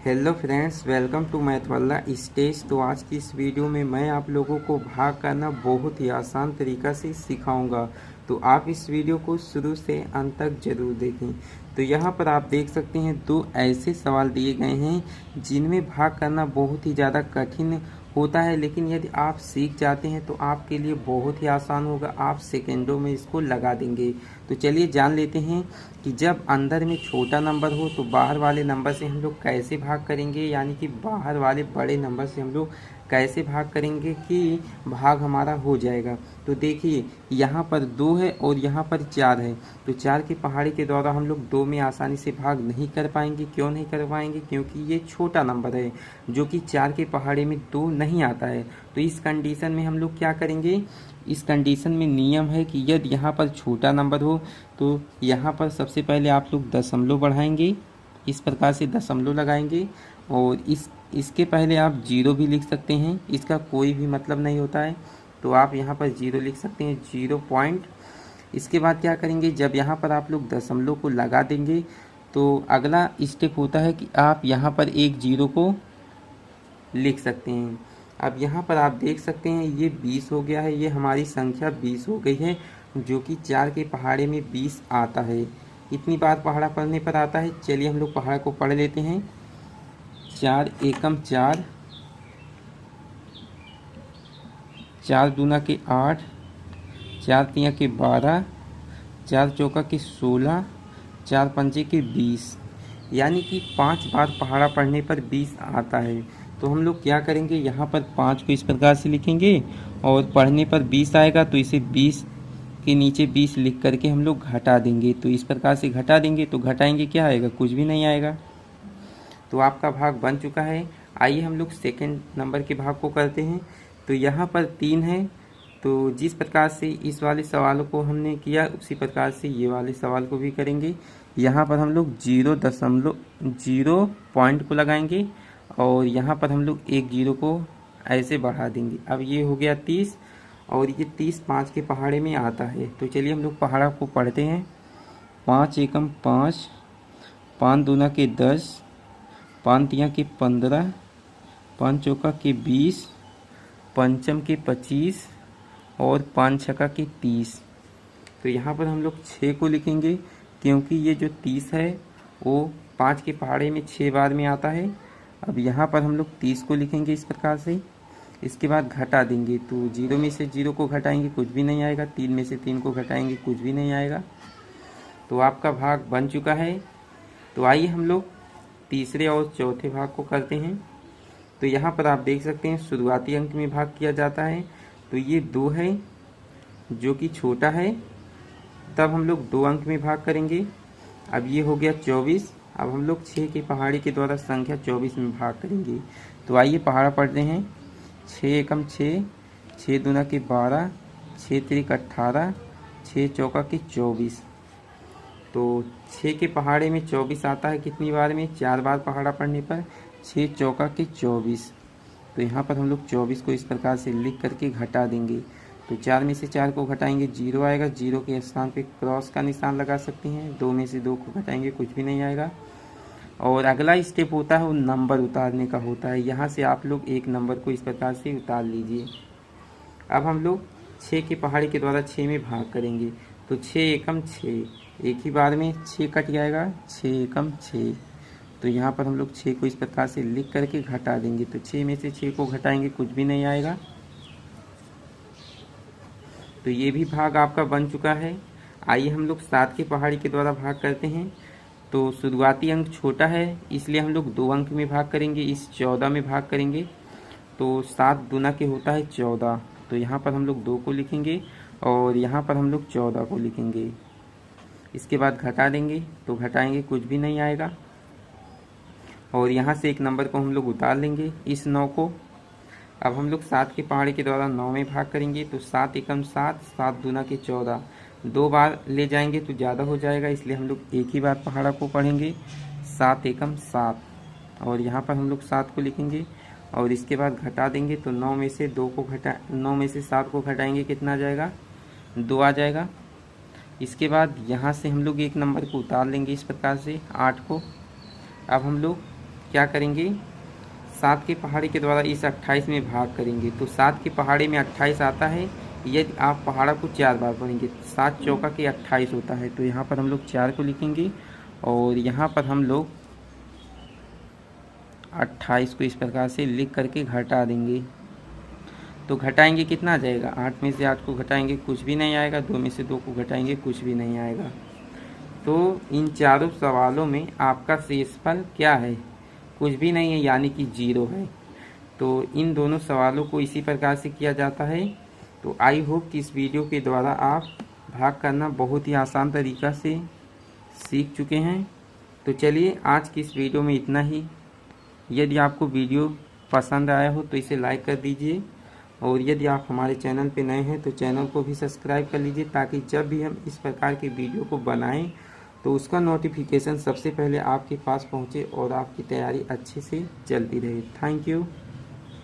Hello friends, welcome to math वाला stage. तो आज की इस वीडियो में मैं आप लोगों को भाग करना बहुत ही आसान तरीका से सिखाऊंगा। तो आप इस वीडियो को शुरू से अंत तक जरूर देखें। तो यहाँ पर आप देख सकते हैं दो ऐसे सवाल दिए गए हैं जिनमें भाग करना बहुत ही ज़्यादा कठिन होता है, लेकिन यदि आप सीख जाते हैं तो आपके लिए बहुत ही आसान होगा। आप सेकेंडों में इसको लगा देंगे। तो चलिए जान लेते हैं कि जब अंदर में छोटा नंबर हो तो बाहर वाले नंबर से हम लोग कैसे भाग करेंगे, यानी कि बाहर वाले बड़े नंबर से हम लोग कैसे भाग करेंगे कि भाग हमारा हो जाएगा। तो देखिए यहाँ पर 2 है और यहाँ पर 4 है। तो 4 की पहाड़ी के द्वारा हम लोग 2 में आसानी से भाग नहीं कर पाएंगे। क्यों नहीं कर पाएंगे? क्योंकि ये छोटा नंबर है जो कि 4 की पहाड़ी में 2 नहीं आता है। तो इस कंडीशन में हम लोग क्या करेंगे? इस कंडीशन में नियम है कि यदि यहाँ पर छोटा नंबर हो तो यहाँ पर सबसे पहले आप लोग दशमलव बढ़ाएंगे, इस प्रकार से दशमलव लगाएंगे। और इसके पहले आप जीरो भी लिख सकते हैं, इसका कोई भी मतलब नहीं होता है। तो आप यहाँ पर जीरो लिख सकते हैं, 0 पॉइंट। इसके बाद क्या करेंगे? जब यहाँ पर आप लोग दशमलव को लगा देंगे तो अगला स्टेप होता है कि आप यहाँ पर एक जीरो को लिख सकते हैं। अब यहाँ पर आप देख सकते हैं ये 20 हो गया है, ये हमारी संख्या 20 हो गई है, जो कि 4 के पहाड़े में 20 आता है। कितनी बार पहाड़ा पढ़ने पर आता है? चलिए हम लोग पहाड़ को पढ़ लेते हैं। 4 एकम 4, 4 दूना के 8, 4 तिया के 12, 4 चौका के 16, 4 पंजे के 20, यानी कि 5 बार पहाड़ा पढ़ने पर 20 आता है। तो हम लोग क्या करेंगे? यहाँ पर 5 को इस प्रकार से लिखेंगे और पढ़ने पर 20 आएगा तो इसे 20 के नीचे 20 लिख करके हम लोग घटा देंगे। तो इस प्रकार से घटा देंगे तो घटाएंगे क्या आएगा? कुछ भी नहीं आएगा। तो आपका भाग बन चुका है। आइए हम लोग सेकंड नंबर के भाग को करते हैं। तो यहाँ पर 3 है, तो जिस प्रकार से इस वाले सवालों को हमने किया उसी प्रकार से ये वाले सवाल को भी करेंगे। यहाँ पर हम लोग 0 पॉइंट को लगाएंगे और यहाँ पर हम लोग एक जीरो को ऐसे बढ़ा देंगे। अब ये हो गया 30 और ये 30 5 के पहाड़े में आता है। तो चलिए हम लोग पहाड़ा को पढ़ते हैं। 5 एकम 5, 5 दूना के 10, 5 तिया के 15, 5 चौका के 20, पंचम के 25 और 5 छक्का के 30। तो यहाँ पर हम लोग 6 को लिखेंगे क्योंकि ये जो 30 है वो 5 के पहाड़े में 6 बार में आता है। अब यहाँ पर हम लोग 30 को लिखेंगे इस प्रकार से। इसके बाद घटा देंगे, तो 0 में से 0 को घटाएंगे कुछ भी नहीं आएगा, 3 में से 3 को घटाएंगे कुछ भी नहीं आएगा। तो आपका भाग बन चुका है। तो आइए हम लोग तीसरे और चौथे भाग को करते हैं। तो यहाँ पर आप देख सकते हैं शुरुआती अंक में भाग किया जाता है। तो ये 2 है जो कि छोटा है, तब हम लोग 2 अंक में भाग करेंगे। अब ये हो गया 24। अब हम लोग 6 की पहाड़ी के द्वारा संख्या 24 में भाग करेंगे। तो आइए पहाड़ा पढ़ते हैं। 6 एकम 6, 6 दूना के 12, 6 त्रिक 18, 6 चौका के 24। तो 6 के पहाड़े में 24 आता है कितनी बार में? 4 बार पहाड़ा पढ़ने पर। 6 चौका के 24। तो यहाँ पर हम लोग 24 को इस प्रकार से लिख करके घटा देंगे। तो 4 में से 4 को घटाएंगे 0 आएगा, 0 के स्थान पे क्रॉस का निशान लगा सकते हैं। 2 में से 2 को घटाएंगे कुछ भी नहीं आएगा। और अगला स्टेप होता है वो नंबर उतारने का होता है। यहाँ से आप लोग एक नंबर को इस प्रकार से उतार लीजिए। अब हम लोग 6 की पहाड़ी के द्वारा 6 में भाग करेंगे। तो 6 एकम 6, एक ही बार में 6 कट जाएगा, 6 एकम 6। तो यहाँ पर हम लोग 6 को इस प्रकार से लिख करके घटा देंगे। तो 6 में से 6 को घटाएंगे कुछ भी नहीं आएगा। तो ये भी भाग आपका बन चुका है। आइए हम लोग 7 की पहाड़ी के द्वारा भाग करते हैं। तो शुरुआती अंक छोटा है इसलिए हम लोग 2 अंक में भाग करेंगे, इस 14 में भाग करेंगे। तो 7 दूना के होता है 14। तो यहाँ पर हम लोग 2 को लिखेंगे और यहाँ पर हम लोग 14 को लिखेंगे। इसके बाद घटा देंगे, तो घटाएंगे कुछ भी नहीं आएगा। और यहाँ से एक नंबर को हम लोग उतार लेंगे, इस 9 को। अब हम लोग 7 की पहाड़ी के द्वारा 9 में भाग करेंगे। तो 7 एकम 7, 7 दूना के 14। 2 बार ले जाएंगे तो ज़्यादा हो जाएगा, इसलिए हम लोग एक ही बार पहाड़ा को पढ़ेंगे। 7 एकम 7 और यहाँ पर हम लोग 7 को लिखेंगे और इसके बाद घटा देंगे। तो 9 में से 7 को घटाएंगे कितना आ जाएगा? 2 आ जाएगा। इसके बाद यहाँ से हम लोग एक नंबर को उतार लेंगे इस प्रकार से, 8 को। अब हम लोग क्या करेंगे, 7 के पहाड़े के द्वारा इस 28 में भाग करेंगे। तो 7 के पहाड़े में 28 आता है। यदि आप पहाड़ा को 4 बार पढ़ेंगे, 7 चौका के 28 होता है। तो यहाँ पर हम लोग 4 को लिखेंगे और यहाँ पर हम लोग 28 को इस प्रकार से लिख करके घटा देंगे। तो घटाएंगे कितना आ जाएगा, 8 में से 8 को घटाएंगे कुछ भी नहीं आएगा, 2 में से 2 को घटाएंगे कुछ भी नहीं आएगा। तो इन चारों सवालों में आपका शेषफल क्या है, कुछ भी नहीं है, यानी कि 0 है। तो इन दोनों सवालों को इसी प्रकार से किया जाता है। तो आई होप कि इस वीडियो के द्वारा आप भाग करना बहुत ही आसान तरीक़ा से सीख चुके हैं। तो चलिए आज की इस वीडियो में इतना ही। यदि आपको वीडियो पसंद आया हो तो इसे लाइक कर दीजिए और यदि आप हमारे चैनल पे नए हैं तो चैनल को भी सब्सक्राइब कर लीजिए, ताकि जब भी हम इस प्रकार के वीडियो को बनाएं तो उसका नोटिफिकेशन सबसे पहले आपके पास पहुंचे और आपकी तैयारी अच्छे से चलती रहे। Thank you.